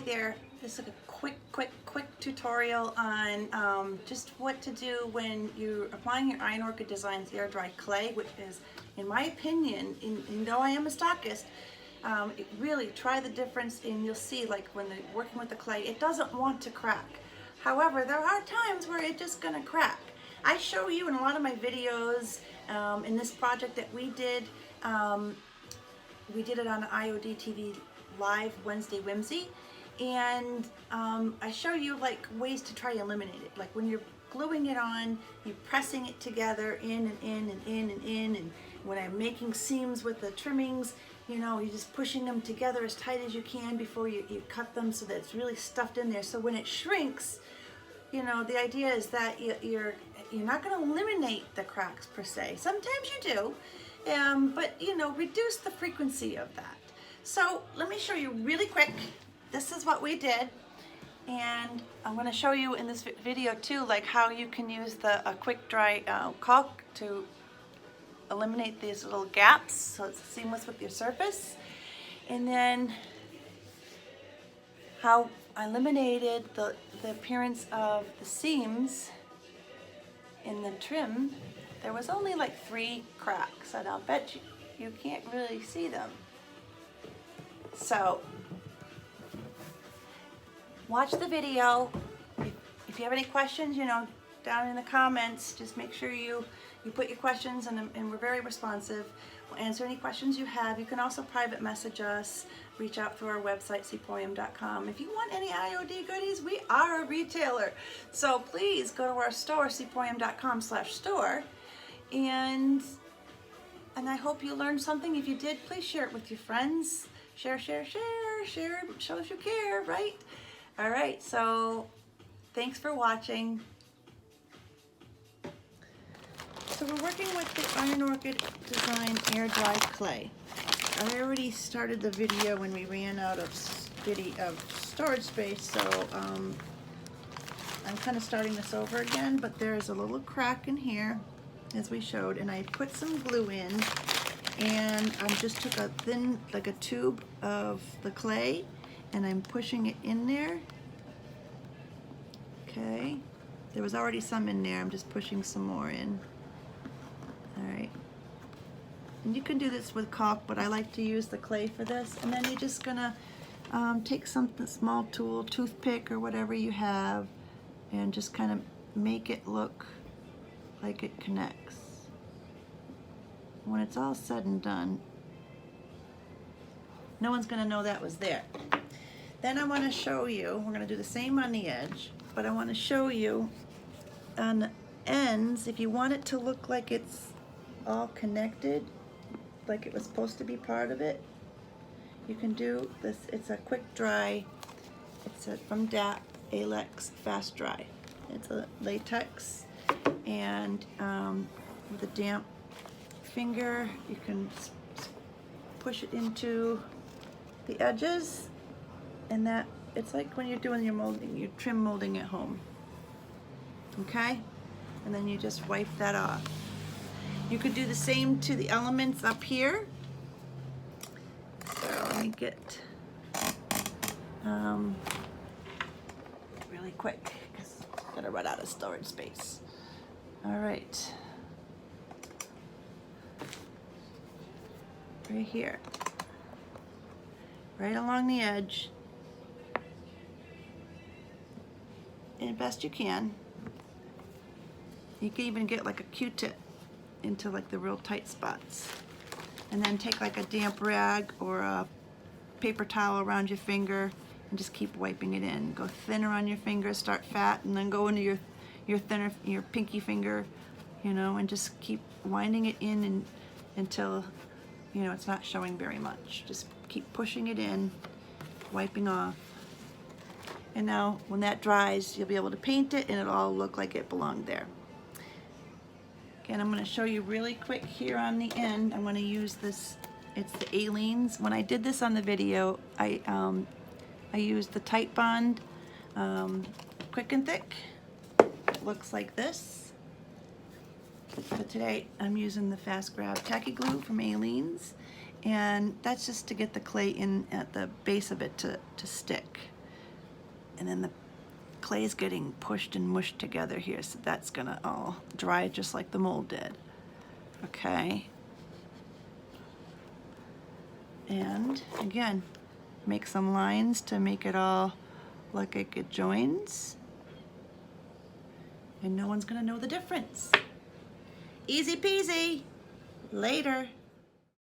there. This is a quick tutorial on just what to do when you're applying your Iron Orchid Designs air dry clay, which is, in my opinion, and though I am a stockist, really try the difference, and you'll see, like when they're working with the clay, it doesn't want to crack. However, there are times where it's just gonna crack. I show you in a lot of my videos in this project that we did it on IOD TV Live Wednesday Whimsy, and I show you like ways to try to eliminate it. Like when you're gluing it on, you're pressing it together in and in and in and in, and when I'm making seams with the trimmings, you know, you're just pushing them together as tight as you can before you cut them so that it's really stuffed in there. So when it shrinks, you know, the idea is that you're not going to eliminate the cracks per se. Sometimes you do, but you know, reduce the frequency of that. So let me show you really quick. This is what we did, and I'm going to show you in this video too, like how you can use a quick dry caulk to eliminate these little gaps so it's seamless with your surface, and then how I eliminated the appearance of the seams in the trim. There was only like 3 cracks, and I'll bet you can't really see them. So watch the video. If you have any questions, you know, down in the comments, just make sure you put your questions, and we're very responsive. We'll answer any questions you have. You can also private message us, reach out through our website, Seaporium.com. If you want any IOD goodies, we are a retailer. So please go to our store, Seaporium.com/store, and I hope you learned something. If you did, please share it with your friends. Share, shows you care, right? All right, so thanks for watching. So we're working with the Iron Orchid Design air dry clay. I already started the video when we ran out of storage space, so I'm kind of starting this over again, but there's a little crack in here, as we showed, and I put some glue in, and I just took a thin, like a tube of the clay, and I'm pushing it in there. Okay, there was already some in there, I'm just pushing some more in. Alright, and you can do this with caulk, but I like to use the clay for this. And then you're just gonna take something, small tool, toothpick or whatever you have, and just kind of make it look like it connects. When it's all said and done, no one's gonna know that was there. Then I want to show you, we're gonna do the same on the edge, but I want to show you on the ends, if you want it to look like it's all connected, like it was supposed to be part of it, you can do this. It's a quick dry, it's from DAP Alex Fast Dry. It's a latex, and with a damp finger you can push it into the edges, and that it's like when you're doing your molding, you trim molding at home. Okay, and then you just wipe that off. You could do the same to the elements up here. So let me get really quick because I'm gonna run out of storage space. All right, right here, right along the edge, and best you can. You can even get like a Q-tip into like the real tight spots, and then take like a damp rag or a paper towel around your finger and just keep wiping it in. Go thinner on your finger, start fat, and then go into your pinky finger, you know, and just keep winding it in until, you know, it's not showing very much. Just keep pushing it in, wiping off. And now when that dries, you'll be able to paint it and it'll all look like it belonged there. Again, I'm going to show you really quick here on the end. I'm going to use this, it's the Aleene's. When I did this on the video, I used the Tight Bond Quick and Thick. It looks like this. But today I'm using the Fast Grab Tacky Glue from Aleene's, and that's just to get the clay in at the base of it to stick. And then the clay's getting pushed and mushed together here, so that's gonna all dry just like the mold did. Okay. And again, make some lines to make it all look like it joins. And no one's gonna know the difference. Easy peasy. Later.